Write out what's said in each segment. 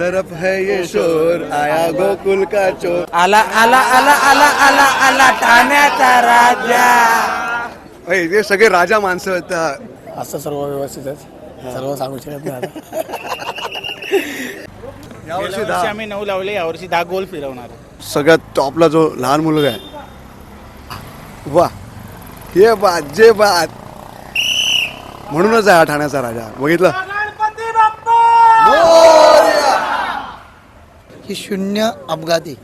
तरफ है ये शोर, आया गोकुल का चोर. आला आला आला आला आला आला ठाण्याचा राजा. हे सगळे राजा माणसं आहेत. असं सर्व व्यवस्थितच सर्व सांगू शकत नाही आता. यावर्षी वर्षी आम्ही 9 लावले, यावर्षी 10 गोल फिरवणार. सगळ्यात टॉपला जो लहान मुलगा आहे, वा हे बात जे बात, म्हणूनच आहे हा ठाण्याचा राजा. बघितलं ही शून्य अपघाती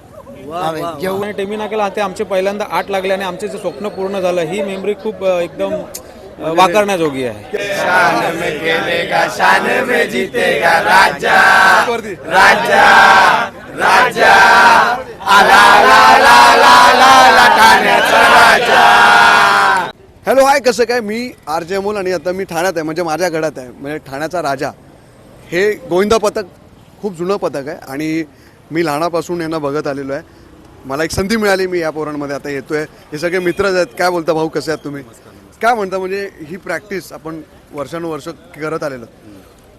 जेव्हा टेमी नाक्याला ते आमचे पहिल्यांदा 8 लागले आणि आमचे जे स्वप्न पूर्ण झालं, ही मेमरी खूप एकदम वाकारण्याजोगी आहे. शान में खेलेगा, शान में जीतेगा राजा राजा राजा. आला आला आला आला आला आला ठाण्याचा राजा. हॅलो हाय, कसं काय? मी RJ अमोल आणि आता मी ठाण्यात आहे, म्हणजे माझ्या गडात आहे. म्हणजे ठाण्याचा राजा हे गोविंदा पथक खूप जुनं पथक आहे आणि मी लहानापासून यांना बघत आलेलो आहे. मला एक संधी मिळाली, मी या पोरांमध्ये आता येतोय. हे सगळे मित्रच आहेत. काय बोलता भाऊ, कसे आहात तुम्ही? काय म्हणता? म्हणजे ही प्रॅक्टिस आपण वर्षानुवर्ष करत आलेलं.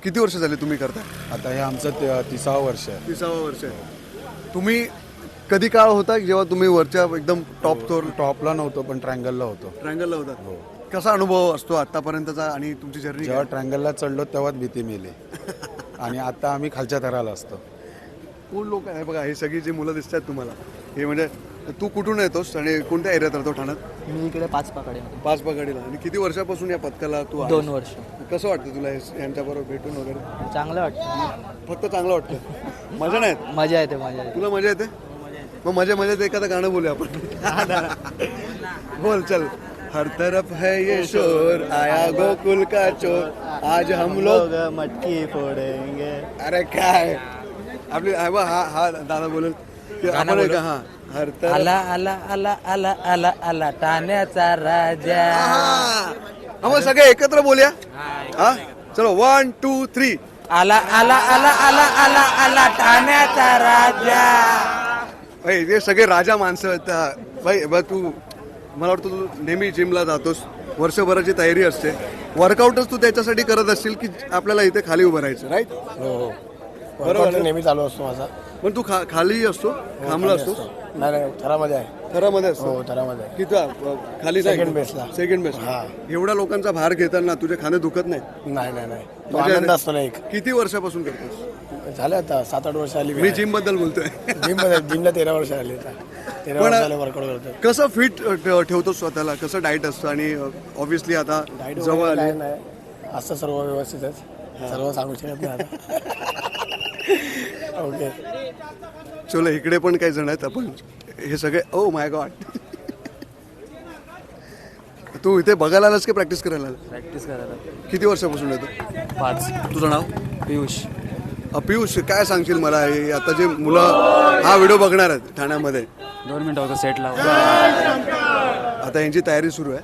किती वर्ष झाली तुम्ही करताय? आता हे आमचं 30वं वर्ष आहे. 30वं वर्ष आहे. तुम्ही कधी काळ होता जेव्हा तुम्ही वरच्या एकदम टॉपला नव्हतो पण ट्रँगलला होतो. ट्रँगलला होता? कसा अनुभव असतो आतापर्यंतचा आणि तुमची जर्नी? जेव्हा ट्रँगलला चढलो तेव्हाच भीती मेली आणि आता आम्ही खालच्या थराला असतो. कोण लोक आहे बघा, हे सगळी जी मुलं दिसतात तुम्हाला, हे म्हणजे तू कुठून येतोस आणि कोणत्या एरियात राहतो ठाण्यात? मी इकडे 5 पकडे. आणि किती वर्षापासून या पथकाला तू आहेस? 2 वर्ष. कसं वाटतं तुला यांच्याबरोबर भेटून वगैरे? चांगलं वाटतं. फक्त चांगलं वाटतं? मजा नाही येत? मजा येते मजा येते. तुला मजा येते? मग मजेत एखादं गाणं बोलूया आपण. बोल चल. हर तरफ है ये शोर, आया गोकुल का चोर, आज हम लोग मटकी फोडेंगे. अरे काय आपली हा दादा बोलेल की आपण एक हा हर तरफ आला आला आला आला आला आला ठाण्याचा राजा. मग सगळे एकत्र बोलूया. हा चलो 1 2 3. आला आला आला आला आला आला ठाण्याचा राजा. हे सगळे राजा माणसं आहेत. भाई बघ, तू मला वाटतं तू नेहमी जिमला जातोस, वर्षभराची तयारी असते, वर्कआउटच तू त्याच्यासाठी करत असशील की आपल्याला इथे खाली उभं राहायचं, राईट? हो बरोबर. नेहमी चालू असतो माझा. पण तू खाली असतो, थांबला असतो? नाही थरामध्ये आहे. थरामध्ये असतो? हो थरामध्ये. किती खाली? Second base ला. Second base. हा. एवढ्या लोकांचा भार घेताना तुझे खाणे दुखत नाही? नाही तो मजा आनंद येते? असतो ना एक. किती वर्षापासून करतोस? झालं आता 7-8 वर्ष आली. मी जिम बद्दल बोलतोय. जिमला 13 वर्ष आली आता. 13 पण- वर्ष आले वर्कआउट करतो. कसं फिट ठेवतो स्वतःला? कसं डाएट असतं? आणि ऑब्व्हियसली आता डाएट जवळ वगैरे आली. काय नाही, असं सर्व व्यवस्थितच सर्व सांगू शकत नाही आता. ओके चलो, इकडे पण काही जण आहेत. आपण हे सगळे, ओ माय गॉड. तू इथे बघायला आलास की प्रॅक्टिस करायला आलास? प्रॅक्टिस करायला. किती वर्षापासून येतो? 5. तुझं नाव? पियुष. पियुष, काय सांगशील मला? हे आता जे मुलं हा व्हिडिओ बघणार आहेत ठाण्यामध्ये, 2 मिनिटं होतं सेट लावून. आता यांची तयारी सुरू आहे.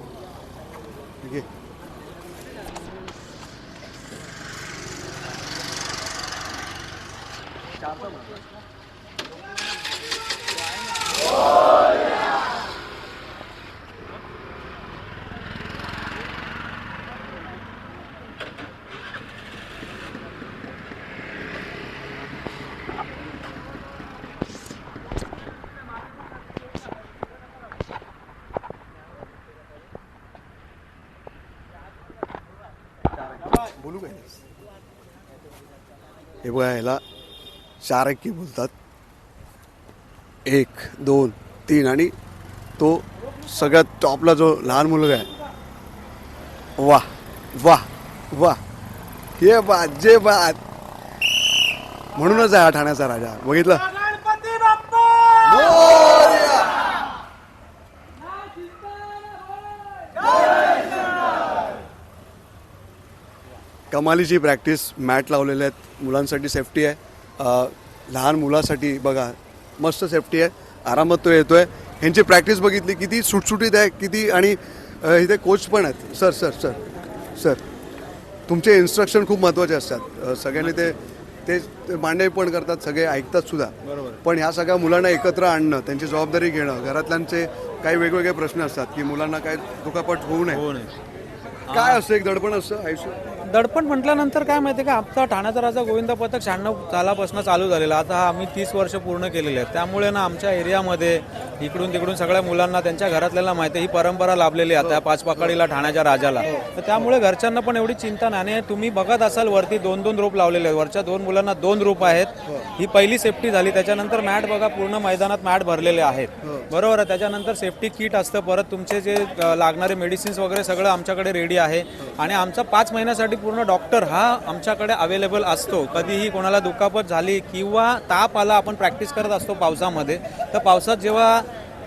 ठीक आहे. बोलू काय? हे बघा, ह्याला 4 एक्के बोलतात. 1 2 3. आणि तो सगळ्यात टॉपला जो लहान मुलगा आहे, वा वा वा हे बात जे बात, म्हणूनच आहे हा ठाण्याचा राजा. बघितलं? कमालीची प्रॅक्टिस, मॅट लावलेले आहेत, मुलांसाठी सेफ्टी आहे. लहान मुलासाठी बघा मस्त सेफ्टी आहे, आरामात तो येतोय. ह्यांची प्रॅक्टिस बघितली किती सुटसुटीत आहे, किती. आणि इथे कोच पण आहेत. सर सर सर सर तुमचे इन्स्ट्रक्शन खूप महत्त्वाचे असतात. सगळ्यांनी ते मांडणी पण करतात, सगळे ऐकतात सुद्धा. पण ह्या सगळ्या मुलांना एकत्र आणणं, त्यांची जबाबदारी घेणं, घरातल्यांचे काही वेगवेगळे प्रश्न असतात की मुलांना काय दुखापट होऊ नये. काय असतं, एक दडपण असतं आयुष्य. दडपण म्हटल्यानंतर काय माहिती का, आपला ठाण्याचा राजा गोविंदा पथक 96 सालापासून चालू झालेला, आता हा आम्ही 30 वर्ष पूर्ण केलेले आहेत. त्यामुळे ना आमच्या एरियामध्ये इकडून तिकडून सगळ्या मुलांना त्यांच्या घरातल्याला माहिती आहे ही परंपरा लाभलेली आहे आता पाचपाकडीला ठाण्याच्या राजाला. तर त्यामुळे घरच्यांना पण एवढी चिंता नाही. आणि तुम्ही बघत असाल वरती 2-2 रोप लावलेले आहेत, वरच्या 2 मुलांना 2 रोप आहेत. ही पहिली सेफ्टी झाली. त्याच्यानंतर मॅट बघा, पूर्ण मैदानात मॅट भरलेले आहेत, बरोबर आहे. त्याच्यानंतर सेफ्टी किट असतं, परत तुमचे जे लागणारे मेडिसिन्स वगैरे सगळं आमच्याकडे रेडी आहे. आणि आमचा 5 महिन्यासाठी पूर्ण डॉक्टर हा आमच्याकडे अवेलेबल असतो. कधीही कोणाला दुखापत झाली किंवा ताप आला, आपण प्रॅक्टिस करत असतो पावसामध्ये, तर पावसात जेव्हा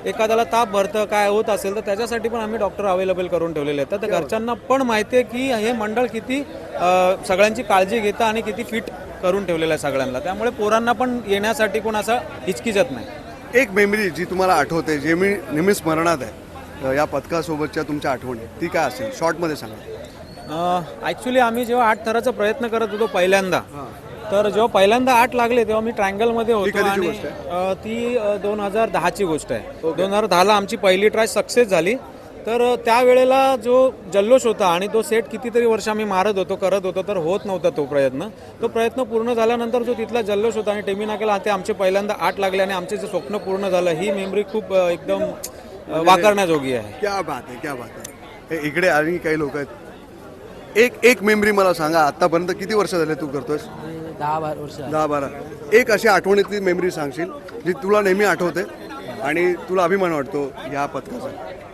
एखाद्याला ताप भरतं काय होत असेल तर त्याच्यासाठी पण आम्ही डॉक्टर अवेलेबल करून ठेवलेले आहेत. तर घरच्यांना पण माहिती आहे की हे मंडळ किती सगळ्यांची काळजी घेतं आणि किती फिट करून ठेवलेलं आहे सगळ्यांना. त्यामुळे पोरांना पण येण्यासाठी कोण असं हिचकिचत नाही. एक मेमरी जी तुम्हाला आठवते, जे मी नेहमी स्मरणात आहे या पथकासोबतच्या तुमच्या आठवणी, ती काय असेल शॉर्टमध्ये सांगा. ॲक्च्युली आम्ही जेव्हा 8 थराचा प्रयत्न करत होतो पहिल्यांदा, तर जेव्हा पहिल्यांदा 8 लागले तेव्हा मी ट्रायंगलमध्ये होतो. आणि ती 2010ची गोष्ट आहे. 2010ला आमची पहिली ट्राय सक्सेस झाली. तर त्यावेळेला जो जल्लोष होता आणि तो सेट कितीतरी वर्ष आम्ही मारत होतो, करत होतो, तर होत नव्हता तो प्रयत्न पूर्ण झाल्यानंतर जो तिथला जल्लोष होता आणि टेमी नाक्याला ते आमचे पहिल्यांदा 8 लागले आणि आमचे जे स्वप्न पूर्ण झालं, ही मेमरी खूप एकदम वाकारण्याजोगी आहे. क्या बात आहे, क्या बात आहे. इकडे आणि काही लोक आहेत. एक मेमरी मला सांगा, आतापर्यंत किती वर्ष झाले तू करतोयस? 10-12 वर्ष 10-12. एक अशी आठवणीतली मेमरी सांगशील जी तुला नेहमी आठवते आणि तुला अभिमान वाटतो या पथकाचा?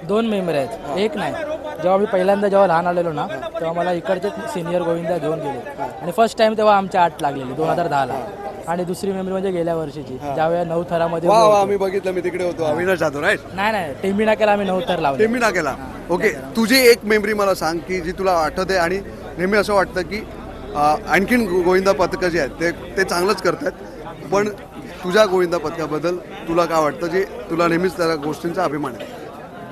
2 मेंबर आहेत, एक नाही. जेव्हा लहान आलेलो ना, तेव्हा मला इकडचे सिनियर गोविंदा घेऊन गेले आणि फर्स्ट टाइम तेव्हा आमच्या 8 लागलेली 2010ला. आणि दुसरी मेमरी म्हणजे गेल्या वर्षीची, ज्यावेळेला 9 थरामध्ये वा वा, आम्ही बघितलं, मी तिकडे होतो. अविनाश जाधव, राईट? नाही टेमी नाक्याला आम्ही 9 थर लावले. टेमी नाक्याला. ओके, तुझी एक मेमरी मला सांग की जी तुला आठवते आणि नेहमी असं वाटतं की आणखीन गोविंदा पथकं जे आहेत ते चांगलंच करतात, पण तुझ्या गोविंदा पथकाबद्दल तुला काय वाटतं जे तुला नेहमीच त्या गोष्टींचा अभिमान आहे?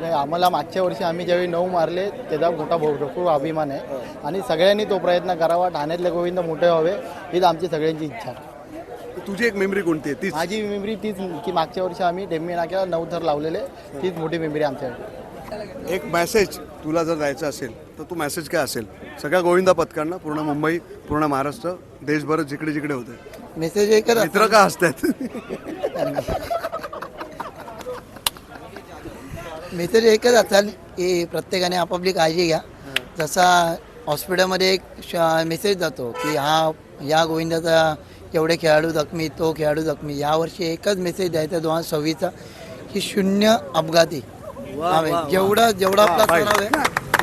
नाही, आम्हाला मागच्या वर्षी आम्ही ज्यावेळी 9 मारले त्याचा मोठा भरपूर अभिमान आहे आणि सगळ्यांनी तो प्रयत्न करावा, ठाण्यातले गोविंद मोठे व्हावे हीच आमची सगळ्यांची इच्छा आहे. तुझी एक मेमरी कोणती आहे? तीच माझी मेमरी तीच की मागच्या वर्षी आम्ही टेमी नाक्याला 9 थर लावलेले, तीच मोठी मेमरी आमच्यासाठी. एक मेसेज तुला जर द्यायचा असेल तर तू मेसेज काय असेल सगळ्या गोविंदा पथकांना, पूर्ण मुंबई, पूर्ण महाराष्ट्र, देशभर जिकडे जिकडे होते? मेसेज एकच मित्र का हसतात? मेसेज एकच असेल की प्रत्येकाने आपापली काळजी घ्या. जसा हॉस्पिटलमध्ये एक मेसेज जातो की या गोविंदाचा एवढे खेळाडू जखमी, तो खेळाडू जखमी, यावर्षी एकच मेसेज द्यायचा 2026चा की 0 अपघाती. जेवढा आपला सराव आहे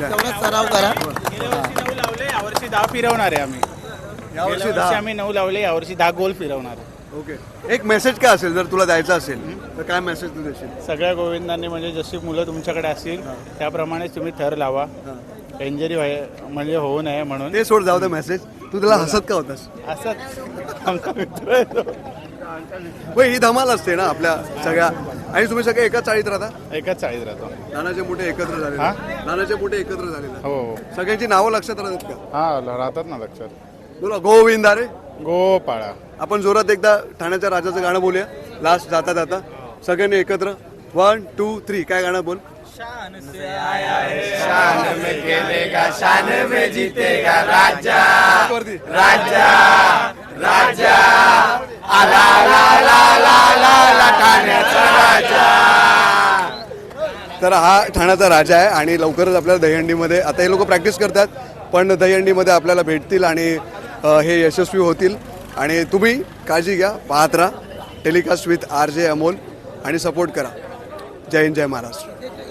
तेवढा सराव करा. यावर्षी 10 फिरवणार आहे आम्ही. यावर्षी यावर्षी आम्ही 9 लावले, यावर्षी 10 गोल फिरवणार आहे. ओके, एक मेसेज काय असेल जर तुला द्यायचा असेल तर काय मेसेज तू देशील? सगळ्या गोविंदांनी म्हणजे जशी मुलं तुमच्याकडे असतील त्याप्रमाणे तुम्ही थर लावा, इंजरी म्हणजे होऊ नये म्हणून. ते सोड, जाऊ दे मेसेज. तू त्याला हसत का होतास? असंच आमचा मित्र आहे तो. ही धमाल असते ना आपल्या सगळ्या. आणि तुम्ही सगळे एकाच चाळीत राहता? एकाच चाळीत राहतो. नानाचे मोठे एकत्र झाले, नानाचे मोठे एकत्र झालेले. हो, सगळ्यांची नावं लक्षात राहतात का? हा, राहतात ना लक्षात. तुला गोविंदा रे गोपाळा. आपण जोरात एकदा ठाण्याच्या राजाचं गाणं बोलूया लास्ट जाता जाता सगळ्यांनी एकत्र. 1 2 3 काय गाणं बोल? शान में खेलेगा, शान में जीतेगा राजा, राजा राजा आला ला ला ला ला ला ठाण्याचा राजा. तर हा ठाण्याचा राजा आहे आणि लवकरच आपल्याला दहीहंडीमध्ये, आता हे लोक प्रॅक्टिस करतात पण दहीहंडीमध्ये आपल्याला भेटतील आणि हे यशस्वी होतील. आणि तुम्ही काळजी घ्या, पाहत राहा टेलिकास्ट विथ RJ अमोल आणि सपोर्ट करा. जय हिंद, जय महाराष्ट्र.